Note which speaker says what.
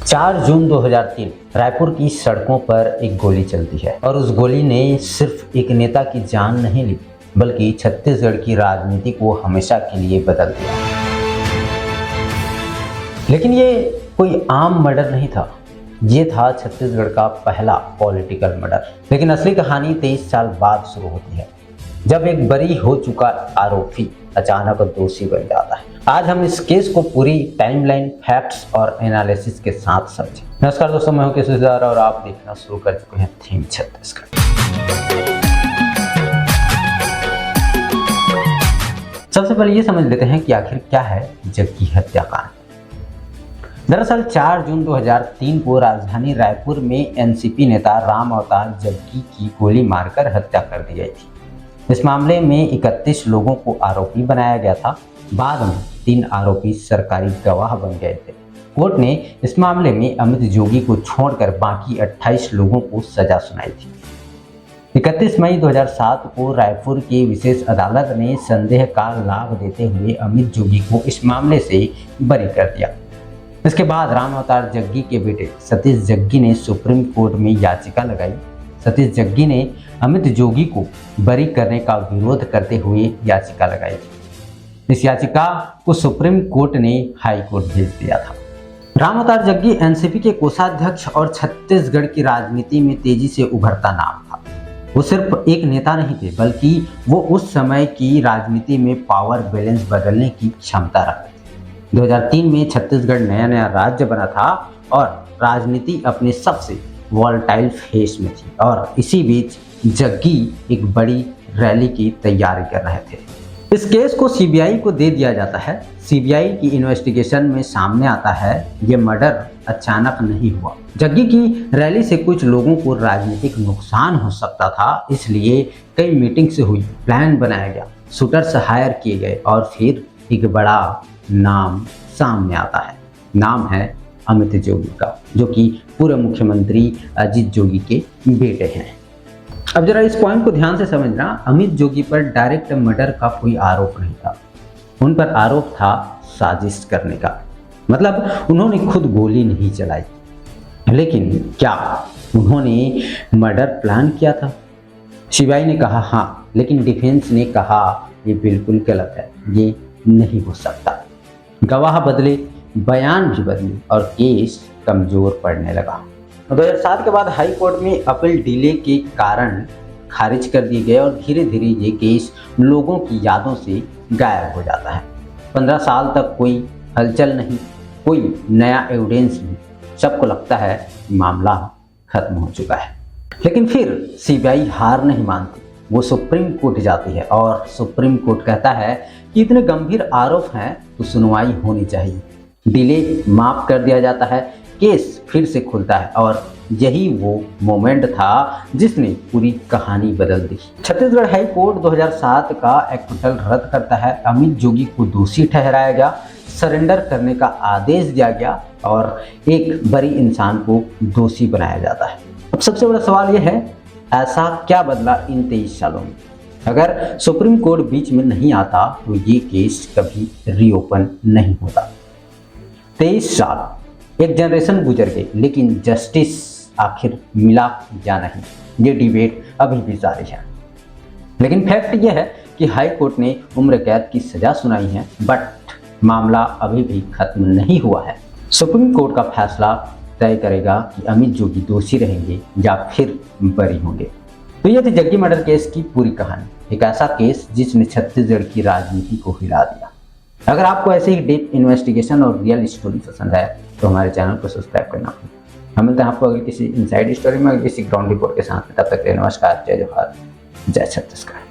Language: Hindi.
Speaker 1: 4 जून 2003 रायपुर की सड़कों पर एक गोली चलती है और उस गोली ने सिर्फ एक नेता की जान नहीं ली बल्कि छत्तीसगढ़ की राजनीति को हमेशा के लिए बदल दिया। लेकिन ये कोई आम मर्डर नहीं था, ये था छत्तीसगढ़ का पहला पॉलिटिकल मर्डर। लेकिन असली कहानी 23 साल बाद शुरू होती है, जब एक बरी हो चुका आरोपी अचानक दोषी बन जाता है। आज हम इस केस को पूरी टाइमलाइन, फैक्ट्स और एनालिसिस के साथ समझें। नमस्कार दोस्तों, मैं हूं केशव और आप देखना शुरू कर चुके हैं थीम छत्तीसगढ़। सबसे पहले ये समझ लेते हैं कि आखिर क्या है जग्गी हत्याकांड। दरअसल 4 जून 2003 को राजधानी रायपुर में एनसीपी नेता राम अवतार जग्गी की गोली मारकर हत्या कर दी गई थी। इस मामले में 31 लोगों को आरोपी बनाया गया था। बाद में 3 आरोपी सरकारी गवाह बन गए थे। कोर्ट ने इस मामले में अमित जोगी को छोड़कर बाकी 28 लोगों को सजा सुनाई थी। 31 मई 2007 को रायपुर की विशेष अदालत ने संदेह का लाभ देते हुए अमित जोगी को इस मामले से बरी कर दिया। इसके बाद राम अवतार जग्गी के बेटे सतीश जग्गी ने सुप्रीम कोर्ट में याचिका लगाई। सतीश जग्गी ने अमित जोगी को बरी करने का विरोध करते हुए याचिका लगाई थी। इस याचिका को सुप्रीम कोर्ट ने हाई कोर्ट भेज दिया था। राम अवतार जग्गी एनसीपी के कोषाध्यक्ष और छत्तीसगढ़ की राजनीति में तेजी से उभरता नाम था। वो सिर्फ एक नेता नहीं थे, बल्कि वो उस समय की राजनीति में पावर बैलेंस बदलने की क्षमता रखते थे। 2003 में छत्तीसगढ़ नया राज्य बना था और राजनीति अपने सबसे वॉलेटाइल फेज में थी और इसी बीच जग्गी एक बड़ी रैली की तैयारी कर रहे थे। इस केस को सीबीआई को दे दिया जाता है। सीबीआई की इन्वेस्टिगेशन में सामने आता है ये मर्डर अचानक नहीं हुआ। जग्गी की रैली से कुछ लोगों को राजनीतिक नुकसान हो सकता था, इसलिए कई मीटिंग से हुई, प्लान बनाया गया, शूटर्स हायर किए गए और फिर एक बड़ा नाम सामने आता है। नाम है अमित जोगी का, जो कि पूर्व मुख्यमंत्री अजीत जोगी के बेटे हैं। अब जरा इस पॉइंट को ध्यान से समझना, अमित जोगी पर डायरेक्ट मर्डर का कोई आरोप नहीं था। उन पर आरोप था साजिश करने का, मतलब उन्होंने खुद गोली नहीं चलाई। लेकिन क्या उन्होंने मर्डर प्लान किया था? सीबीआई ने कहा हाँ, लेकिन डिफेंस ने कहा ये बिल्कुल गलत है, ये नहीं हो सकता। गवाह बदले, बयान भी बदले और केस कमजोर पड़ने लगा। 2007 के बाद हाई कोर्ट में अपील डिले के कारण खारिज कर दिए गए और धीरे धीरे ये केस लोगों की यादों से गायब हो जाता है। 15 साल तक कोई हलचल नहीं, कोई नया एविडेंस नहीं। सबको लगता है मामला खत्म हो चुका है। लेकिन फिर सीबीआई हार नहीं मानती, वो सुप्रीम कोर्ट जाती है और सुप्रीम कोर्ट कहता है कि इतने गंभीर आरोप हैं तो सुनवाई होनी चाहिए। डिले माफ कर दिया जाता है, केस फिर से खुलता है और यही वो मोमेंट था जिसने पूरी कहानी बदल दी। छत्तीसगढ़ हाई कोर्ट 2007 का एक्विटल रद्द करता है। अमित जोगी को दोषी ठहराया गया, सरेंडर करने का आदेश दिया गया और एक बड़ी इंसान को दोषी बनाया जाता है। अब सबसे बड़ा सवाल यह है, ऐसा क्या बदला इन 23 सालों में? अगर सुप्रीम कोर्ट बीच में नहीं आता तो ये केस कभी रीओपन नहीं होता। 23 साल, एक जनरेशन गुजर गई, लेकिन जस्टिस आखिर मिला या नहीं, ये डिबेट अभी भी जारी है। लेकिन फैक्ट ये है कि हाई कोर्ट ने उम्र कैद की सजा सुनाई है, बट मामला अभी भी खत्म नहीं हुआ है। सुप्रीम कोर्ट का फैसला तय करेगा कि अमित जोगी दोषी रहेंगे या फिर बरी होंगे। तो ये थी जग्गी मर्डर केस की पूरी कहानी, एक ऐसा केस जिसने छत्तीसगढ़ की राजनीति को हिला दिया। अगर आपको ऐसे ही डीप इन्वेस्टिगेशन और रियल स्टोरी पसंद है तो हमारे चैनल को सब्सक्राइब करना। हम मिलते हैं आपको अगली किसी इनसाइड स्टोरी में, किसी ग्राउंड रिपोर्ट के साथ। तब तक के लिए नमस्कार, जय जोहार, जय छत्तीसगढ़।